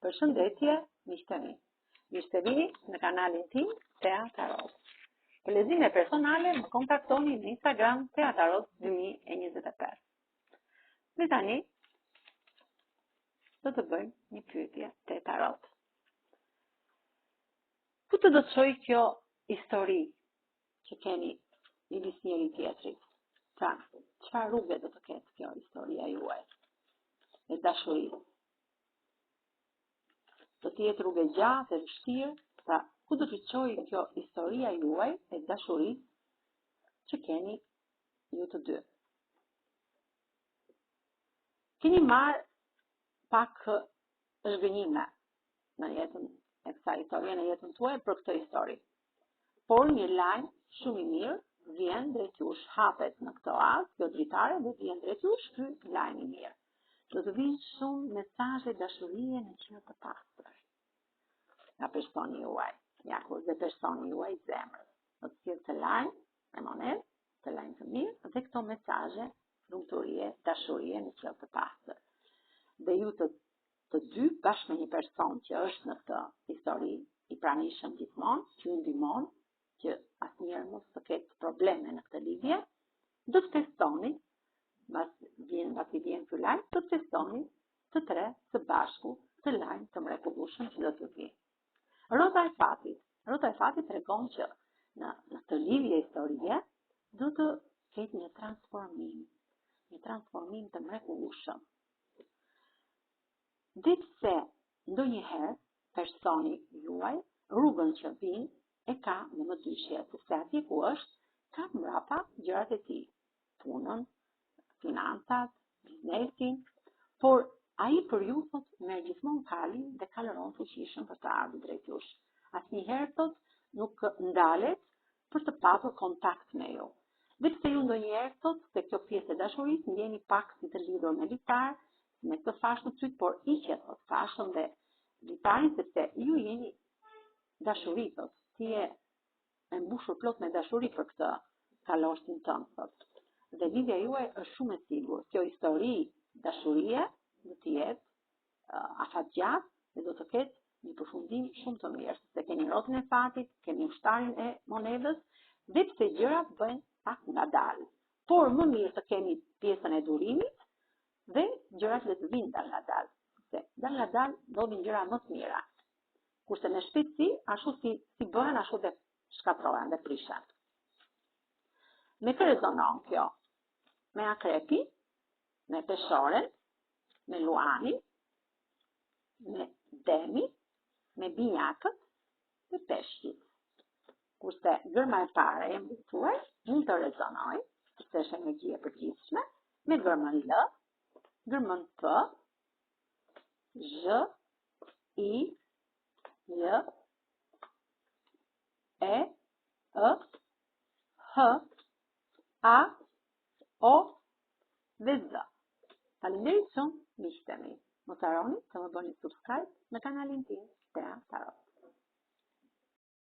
Përshëndetje, miqtë mi. Mirë se vini në kanalin tim Tea Tarot. Për lezime personale më kontaktoni në Instagram Tea Tarot 2025. Dhe tani do të bëjmë një pyetje te Tarot. Ku të do të çojë kjo histori që keni midis njëri tjetrit? Pra, çfarë rrugë do të ketë kjo historia juaj e dashurisë? Do të jetë rrugë gjatë e vështirë, pra ku do të çojë kjo historia juaj e dashurisë që keni ju të dy? Keni marrë pak zhgënjime në jetën e kësaj historie, në jetën tuaj për këtë histori. Por një lajm shumë i mirë vjen drejt jush, hapet në këtë anë, kjo dritare dhe vjen drejt jush ky lajm i mirë. Do të vinë shumë mesazhe dashurie në qiell të pastër nga personi juaj, ja kur dhe personi juaj zemrës. Do të sjellë të lajm e monedë, të lajm të mirë dhe këto mesazhe lumturie, dashurie në qiell të pastër. Dhe ju të dy bashkë me një person që është në këtë histori i pranishëm gjithmonë, që ju ndihmon që asnjëherë mos të ketë probleme në këtë lidhje, do të testoni, pasi vjen ky lajm, do të testoni të tre së bashku të lajm të mrekullueshëm që do të vi. Rrota e fatit tregon që në këtë lidhje historie do të ketë një transformim të mrekullueshëm. Ditë se ndonjëherë personi juaj rrugën që vin e ka në mëdyshje, sepse atje ku është, ka mbrapa gjërat e tij, punën, financat, biznesin, por ai për ju thot merr gjithmonë kalin dhe kaloron fuqishëm për të ardhur drejt jush. Asnjëherë thot nuk ndalet për të pasur kontakt me ju. Dhe pse ju ndonjëherë thot se kjo pjesë e dashurisë ndjeni pak si të lidhur me litar, me këtë fashë në syt, por hiqet thot fashën dhe litarin, sepse ju jeni dashuri, thot, ti je e mbushur plot me dashuri për këtë kaloshtin tënd, thot. Dhe lidhja juaj është shumë e sigurt. Kjo histori dashurie do të jetë afatgjatë dhe do të ketë një përfundim shumë të mirë, sepse keni rrotën e fatit, keni ushtarin e monedës, dhe pse gjërat bëhen pak ngadalë. Por më mirë të keni pjesën e durimit dhe gjërat le të vinë dal ngadalë ndodhin gjëra më të mira. Kurse në shpejtësi, ashtu si bëhen, ashtu dhe shkatrohen dhe prishen. Me kë rezonon kjo? Me akrepi, me peshoren, me luanin, me demi, me binjakët dhe peshqit. Kurse gërma e pare e mbituar mund të rezonoj, sepse është energji e përgjithshme, me gërmën L, gërmën P, Zh, I, J, E, H, A, O dhe Z. Faleminderit shumë, miqtë mi. Mos harroni të më bëni subscribe në kanalin tim Tea Tarot.